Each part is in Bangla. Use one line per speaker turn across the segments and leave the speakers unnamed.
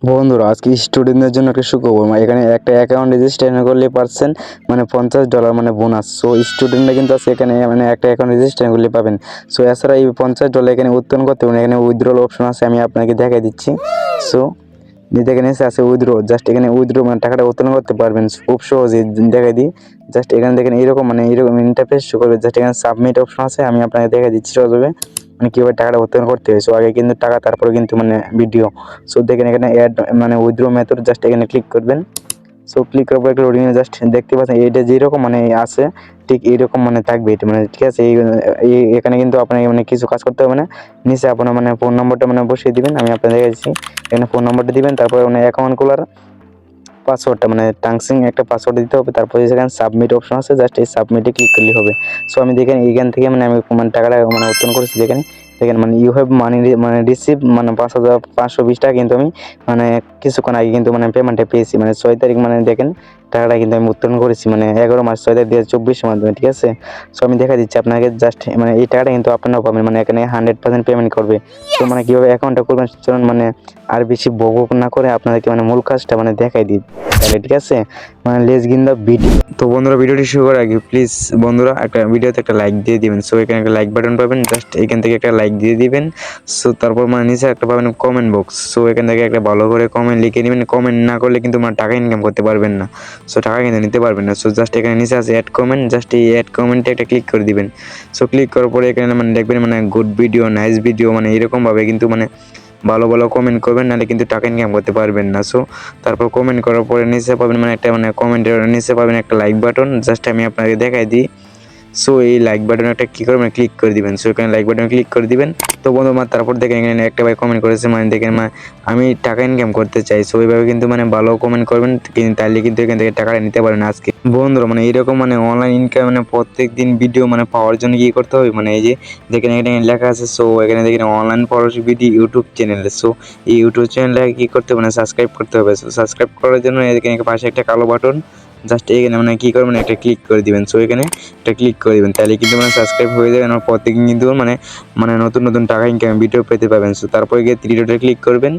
বন্ধুরা আজকে স্টুডেন্টদের জন্য একটা সুখবর, এখানে একটা অ্যাকাউন্ট রেজিস্ট্রেশন করলে পাচ্ছেন $50 বোনাস। সো স্টুডেন্টরা কিন্তু আজকে এখানে একটা অ্যাকাউন্ট রেজিস্ট্রেশন করলে পাবেন। সো এছাড়া এই $50 এখানে উত্তোলন করতে পারেন। এখানে উইথড্রল অপশন আছে, আমি আপনাকে দেখাই দিচ্ছি। সো এখানে আছে উইথড্র, জাস্ট এখানে উইথড্র টাকাটা উত্তোলন করতে পারবেন খুব সহজে। দেখাই দিই, জাস্ট এখানে দেখেন এইরকম এইরকম ইন্টারফেস শো করবে। জাস্ট এখানে সাবমিট অপশন আছে, আমি আপনাকে দেখাই দিচ্ছি সহজভাবে কীভাবে টাকাটা উত্তোলন করতে হয়। সো আগে কিন্তু টাকা, তারপরে কিন্তু ভিডিও। সো দেখেন এখানে অ্যাড উইথড্র মেথড, জাস্ট এখানে ক্লিক করবেন। সো ক্লিক করার পর একটা লোডিং জাস্ট দেখতে পাচ্ছেন, এইটা যেরকম আছে ঠিক এইরকম থাকবে এটা, ঠিক আছে। এখানে কিন্তু আপনাকে কিছু কাজ করতে হবে না। নিচে আপনার ফোন নম্বরটা বসিয়ে দিবেন, আমি আপনাকে দেখাচ্ছি। এখানে ফোন নম্বরটা দিবেন, তারপরে অ্যাকাউন্ট খোলার পাসওয়ার্ডটা টাংসিং একটা পাসওয়ার্ড দিতে হবে। তারপরে যেখানে সাবমিট অপশন আছে, জাস্ট এই সাবমিটে ক্লিক করলেই হবে। সো আমি দেখেন এইখান থেকে আমি টাকাটা উত্তোলন করেছি। দেখেন ইউ হ্যাভ মানি রিসিভ 5,520 টাকা কিন্তু আমি কিছুক্ষণ আগে কিন্তু পেমেন্টটা পেয়েছি। 6 তারিখ দেখেন টাকাটা কিন্তু আমি উত্তোলন করেছি 11 মার্চ 6 তারিখ 2024 মাধ্যমে, ঠিক আছে। সো আমি দেখা দিচ্ছি আপনাকে, জাস্ট এই টাকাটা কিন্তু আপনারাও পাবেন। এখানে 100% পেমেন্ট করবে। তো কীভাবে অ্যাকাউন্টটা করবেন চলুন আর বেশি বকবক না করে আপনাদেরকে মূল কাজটা দেখাই দিই তাহলে, ঠিক আছে। লেটস গিন দ্য ভিডিও। তো বন্ধুরা ভিডিওটি শুরু করার আগে প্লিজ বন্ধুরা একটা ভিডিওতে একটা লাইক দিয়ে দিবেন। সো এখানে একটা লাইক বাটন পাবেন, জাস্ট এখান থেকে একটা লাইক দিয়ে দিবেন। সো তারপর নিচে একটা পাবেন কমেন্ট বক্স। সো এখান থেকে একটা ভালো করে কমেন্ট লিখে নেবেন। কমেন্ট না করলে কিন্তু টাকা ইনকাম করতে পারবেন না। সো টাকা কিন্তু নিতে পারবেন না। সো জাস্ট এখানে নিচে আছে অ্যাড কমেন্ট, জাস্ট এই অ্যাড কমেন্টে একটা ক্লিক করে দিবেন। সো ক্লিক করার পরে এখানে দেখবেন গুড ভিডিও, নাইস ভিডিও, এরকমভাবে কিন্তু ভালো ভালো কমেন্ট করবেন, নাহলে কিন্তু টাকা ইনকাম করতে পারবেন না। সো তারপর কমেন্ট করার পরে নিচে পাবেন একটা কমেন্টের নিচে পাবেন একটা লাইক বাটন, জাস্ট আমি আপনাকে দেখাই দিই। সো এই লাইক বাটনে একটা কী করবেন, ক্লিক করে দিবেন। সো এখানে লাইক বাটনে ক্লিক করে দিবেন। তো বন্ধু তারপর দেখেন এখানে একটা ভাই কমেন্ট করেছে, দেখেন আমি টাকা ইনকাম করতে চাই। সো এইভাবে কিন্তু ভালো কমেন্ট করবেন, তাহলে কিন্তু এখান থেকে টাকাটা নিতে পারেন আজকে। বন্ধুরা এইরকম অনলাইন ইনকাম প্রত্যেক দিন ভিডিও পাওয়ার জন্য কী করতে হবে, এই যে দেখেন এখানে লেখা আছে। সো এখানে দেখেন অনলাইন পড়াশোনা ভিডিও ইউটিউব চ্যানেল। সো এই ইউটিউব চ্যানেলটাকে কী করতে হবে, সাবস্ক্রাইব করতে হবে। সো সাবস্ক্রাইব করার জন্য এখানে পাশে একটা কালো বাটন, জাস্ট এখানে কী করবেন, একটা ক্লিক করে দিবেন। সো এখানে একটা ক্লিক করে দিবেন, তাহলে কিন্তু সাবস্ক্রাইব হয়ে যাবেন। আর প্রত্যেকদিন কিন্তু নতুন নতুন টাকা ইনকাম ভিডিও পেতে পাবেন। সো তারপরে গিয়ে 3 ডটে ক্লিক করবেন।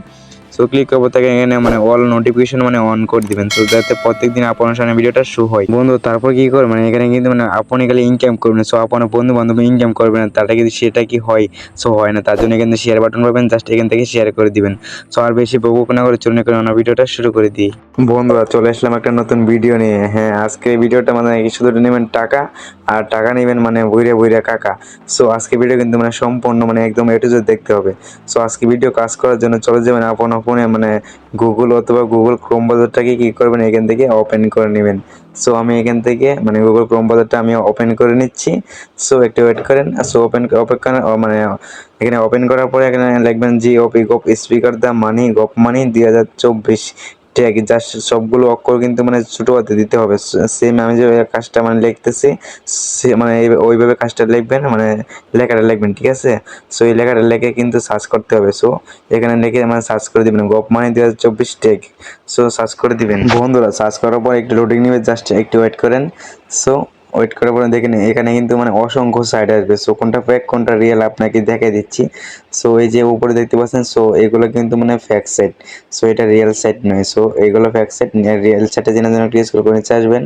সো ক্লিক করবো তাকে এখানে অল নোটিফিকেশন অন করে দিবেন। সো যাতে প্রত্যেকদিন আপনার সামনে ভিডিওটা শো হয়। বন্ধু তারপর কী করবেন, এখানে কিন্তু আপনি খালি ইনকাম করবেন। সো আপনার বন্ধু বান্ধব ইনকাম করবেন, তাটা কিন্তু সেটা কি হয়, সো হয় না। তার জন্য এখানে শেয়ার বাটন পাবেন, জাস্ট এখান থেকে শেয়ার করে দিবেন। সো আর বেশি বকবক না করে চলুন করে আমরা ভিডিওটা শুরু করে দিই। বন্ধুরা চলে আসলাম একটা নতুন ভিডিও নিয়ে। হ্যাঁ, আজকে ভিডিওটা শুধু নেবেন টাকা, আর টাকা নেবেন বইরে বইরে কাকা। সো আজকে ভিডিও কিন্তু সম্পূর্ণ একদম এ টু জেড দেখতে হবে। সো আজকে ভিডিও কাজ করার জন্য চলে যাবেন আপনার ফোনে গুগল অথবা গুগল ক্রোম ব্রাউজারটাকে কী করবেন, এখান থেকে ওপেন করে নেবেন। সো আমি এখান থেকে গুগল ক্রোম ব্রাউজারটা আমি ওপেন করে নিচ্ছি। সো একটু ওয়েট করেন। সো অপেক্ষা এখানে ওপেন করার পরে এখানে লিখবেন জিওপি গপ স্পিকার দ্য মানি গপ মানি 2024 ট্যাগ, জাস্ট সবগুলো অক্ষর কিন্তু ছোটো হাতে দিতে হবে। সেম আমি যে কাজটা লিখতেছি, সে ওইভাবে কাজটা লিখবেন, লেখাটা লিখবেন, ঠিক আছে। সো এই লেখাটা লিখে কিন্তু সার্চ করতে হবে। সো এখানে লিখে সার্চ করে দিবেন গপ মানি 2024 ট্যাগ। সো সার্চ করে দিবেন। বন্ধুরা সার্চ করার পর একটু লোডিং নেবে, জাস্ট একটু ওয়েট করেন। সো ওয়েট করার পরে দেখেন এখানে কিন্তু অসংখ্য সাইট আসবে। সো কোনটা ফেক কোনটা রিয়েল আপনাকে দেখাই দিচ্ছি। সো এই যে উপরে দেখতে পাচ্ছেন, সো এগুলো কিন্তু ফেক সাইট। সো এটা রিয়েল সাইট নয়। সো এইগুলো ফেক সাইট। রিয়েল সাইটে জেনে জন্য ক্লিক করে নিচে আসবেন।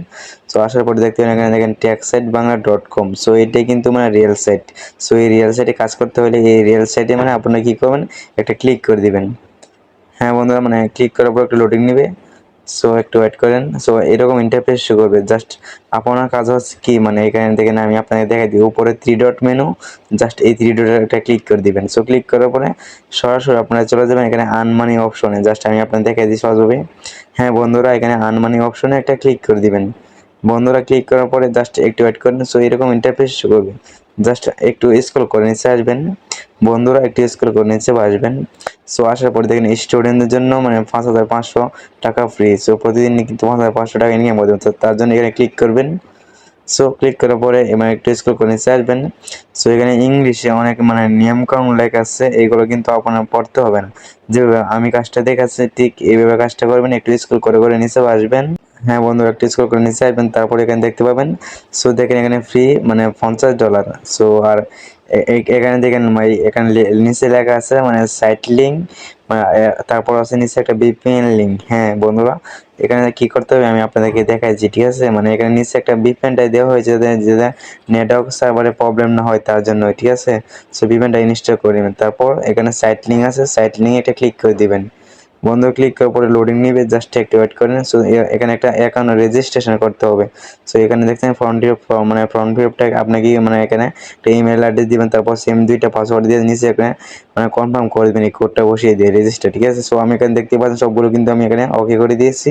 সো আসার পর দেখতে পাবেন এখানে দেখেন ট্যাক্সাইটবাংলা.com। সো এটাই কিন্তু রিয়েল সাইট। সো এই রিয়েল সাইটে কাজ করতে হলে এই রিয়েল সাইটে আপনারা কী করবেন, একটা ক্লিক করে দিবেন। হ্যাঁ বন্ধুরা ক্লিক করার পর একটু লোডিং নেবে। সো একটু ওয়েট করেন। সো এরকম ইন্টারফেস শো করবে। জাস্ট আপনার কাজ হচ্ছে কি, এখানে দেখেন আমি আপনাকে দেখাই দিই। উপরে 3 ডট মেনু, জাস্ট এই 3 ডটে একটা ক্লিক করে দিবেন। সো ক্লিক করার পরে সরাসরি আপনারা চলে যাবেন এখানে আনমানি অপশনে, জাস্ট আমি আপনাকে দেখাই দিই সহজভাবে। হ্যাঁ বন্ধুরা এখানে আনমানি অপশনে একটা ক্লিক করে দিবেন। বন্ধুরা ক্লিক করার পরে জাস্ট একটু ওয়েট করেন। সো এরকম ইন্টারফেস শো করবে। জাস্ট একটু স্ক্রল করে নিচে আসবেন। বন্ধুরা একটু স্ক্রল করে নিচে আসবেন। সো আসার পরে দেখেন স্টুডেন্টদের জন্য 5,500 টাকা ফ্রি। সো প্রতিদিন কিন্তু 5,500 টাকা ইনকাম করতে হবে। তার জন্য এখানে ক্লিক করবেন। সো ক্লিক করার পরে একটু স্ক্রল করে নিচে আসবেন। সো এখানে ইংলিশে অনেক নিয়মকানুন লেখা আছে, এইগুলো কিন্তু আপনার পড়তে হবে না। যেভাবে আমি কাজটা দেখাচ্ছি ঠিক এইভাবে কাজটা করবেন। একটু স্ক্রল করে করে নিচে আসবেন। হ্যাঁ বন্ধু একটু স্ক্রল করে নিচে আসবেন, তারপরে এখানে দেখতে পাবেন। সো দেখেন এখানে ফ্রি $50। সো আর এখানে দেখেন এখানে নিচে লেখা আছে মানে সাইট লিঙ্ক, তারপর আছে নিচে একটা ভিপিএন লিঙ্ক। হ্যাঁ বন্ধুরা, এখানে কি করতে হবে আমি আপনাদেরকে দেখাচ্ছি, ঠিক আছে? মানে এখানে নিচে একটা ভিপিএনটা দেওয়া হয়েছে যাতে নেটওয়ার্ক সার্ভারে প্রবলেম না হয় তার জন্য, ঠিক আছে? সো ভিপিএনটা ইনস্টল করে নেবেন। তারপর এখানে সাইট লিঙ্ক আছে, সাইট লিঙ্কে এটা ক্লিক করে দিবেন। বন্ধ ক্লিক করার পরে লোডিং নিবে, জাস্ট একটু ওয়েট করেন। সো এখানে একটা অ্যাকাউন্ট রেজিস্ট্রেশন করতে হবে। সো এখানে দেখছেন ফ্রন্ট ভিউটা আপনাকে মানে এখানে একটা ইমেল অ্যাড্রেস দিবেন, তারপর সেম 2টা পাসওয়ার্ড দিয়ে নিচে এখানে মানে কনফার্ম করে দিবেন এই কোডটা বসিয়ে দিয়ে রেজিস্টার, ঠিক আছে? সো আমি এখানে দেখতে পাচ্ছেন সবগুলো কিন্তু আমি এখানে ওকে করে দিয়েছি।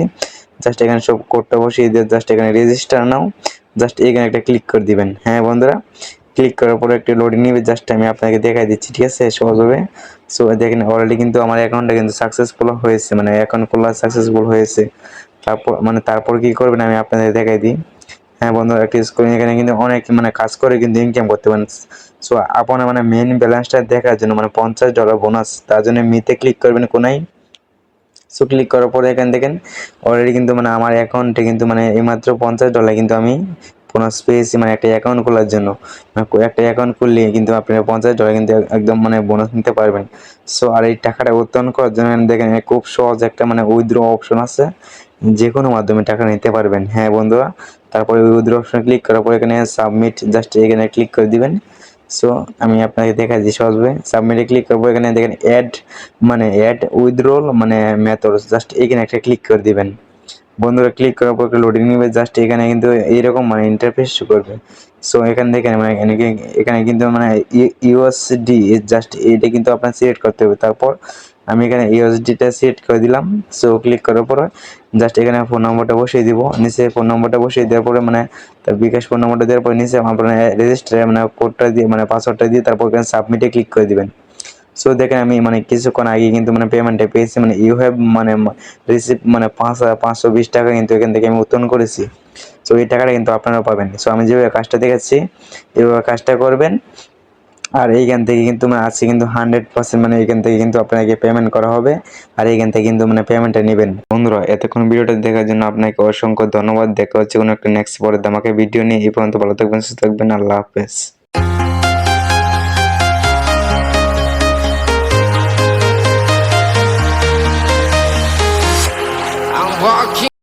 জাস্ট এখানে সব কোডটা বসিয়ে দিয়ে জাস্ট এখানে রেজিস্টার নাও, জাস্ট এখানে একটা ক্লিক করে দিবেন। হ্যাঁ বন্ধুরা, ক্লিক করার পরে একটু লোডিং নিবে, জাস্ট আমি আপনাকে দেখাই দিচ্ছি, ঠিক আছে? সহজভাবে। সো দেখেন অলরেডি কিন্তু আমার অ্যাকাউন্টটা কিন্তু সাকসেসফুল হয়েছে, মানে অ্যাকাউন্ট খোলা সাকসেসফুল হয়েছে। তারপর কি করবেন আমি আপনাদের দেখাই দিই। হ্যাঁ বন্ধুরা, একটা স্ক্রিন এখানে কিন্তু অনেক মানে কাজ করে কিন্তু ইনকাম করতে পারেন। সো আপনার মানে মেইন ব্যালেন্সটা দেখার জন্য মানে $50 বোনাস, তার জন্য মিতে ক্লিক করবেন কোনায়। সো ক্লিক করার পরে এখানে দেখেন অলরেডি কিন্তু মানে আমার অ্যাকাউন্টে কিন্তু মানে এইমাত্র $50 কিন্তু আমি বোনাস পেয়েছি, মানে একটা অ্যাকাউন্ট খোলার জন্য। মানে একটা অ্যাকাউন্ট খুললে কিন্তু আপনি $50 কিন্তু একদম মানে বোনাস নিতে পারবেন। সো আর এই টাকাটা উত্তোলন করার জন্য দেখেন খুব সহজ একটা মানে উইথড্র অপশন আছে, যে কোনো মাধ্যমে টাকা নিতে পারবেন। হ্যাঁ বন্ধুরা, তারপরে উইথড্র অপশনে ক্লিক করার পর এখানে সাবমিট, জাস্ট এখানে ক্লিক করে দিবেন। সো আমি আপনাকে দেখাচ্ছি সহজভাবে। সাবমিটে ক্লিক করবো, এখানে দেখেন অ্যাড উইথড্রল মানে মেথডস, জাস্ট এখানে একটা ক্লিক করে দিবেন। বন্ধুরা, ক্লিক করার পর লোডিং নিবে, জাস্ট এখানে কিন্তু এইরকম মানে ইন্টারফেস শো করবে। সো এখান থেকে মানে এখানে কিন্তু মানে ইউএসডি, জাস্ট এইটা কিন্তু আপনার সিলেক্ট করতে হবে। তারপর আমি এখানে ইউএসডিটা সিলেক্ট করে দিলাম। সো ক্লিক করার পর জাস্ট এখানে ফোন নম্বরটা বসিয়ে দিব, নিচে ফোন নম্বরটা বসিয়ে দেওয়ার পরে মানে তার বিকাশ ফোন নম্বরটা দেওয়ার পর নিচে আপনার রেজিস্টার মানে কোডটা দিয়ে মানে পাসওয়ার্ডটা দিয়ে তারপর এখানে সাবমিটে ক্লিক করে দিবেন। সো দেখেন আমি মানে কিছুক্ষণ আগে কিন্তু মানে পেমেন্টটা পেয়েছি, মানে ইউ হ্যাভ মানে রিসিভ মানে 520 টাকা কিন্তু এখান থেকে আমি উত্তোলন করেছি। সো এই টাকাটা কিন্তু আপনারাও পাবেন। সো আমি যেভাবে কাজটা দেখাচ্ছি এভাবে কাজটা করবেন। আর এইখান থেকে কিন্তু মানে আজকে কিন্তু 100% মানে এখান থেকে কিন্তু আপনাকে পেমেন্ট করা হবে, আর এইখান থেকে কিন্তু মানে পেমেন্টটা নেবেন। বন্ধুরা, এতক্ষণ ভিডিওটা দেখার জন্য আপনাকে অসংখ্য ধন্যবাদ। দেখা হচ্ছে কোনো একটা নেক্সট পরের ধামাকা ভিডিও নিয়ে। এই পর্যন্ত ভালো থাকবেন, সুস্থ থাকবেন, আল্লাহ হাফেজ।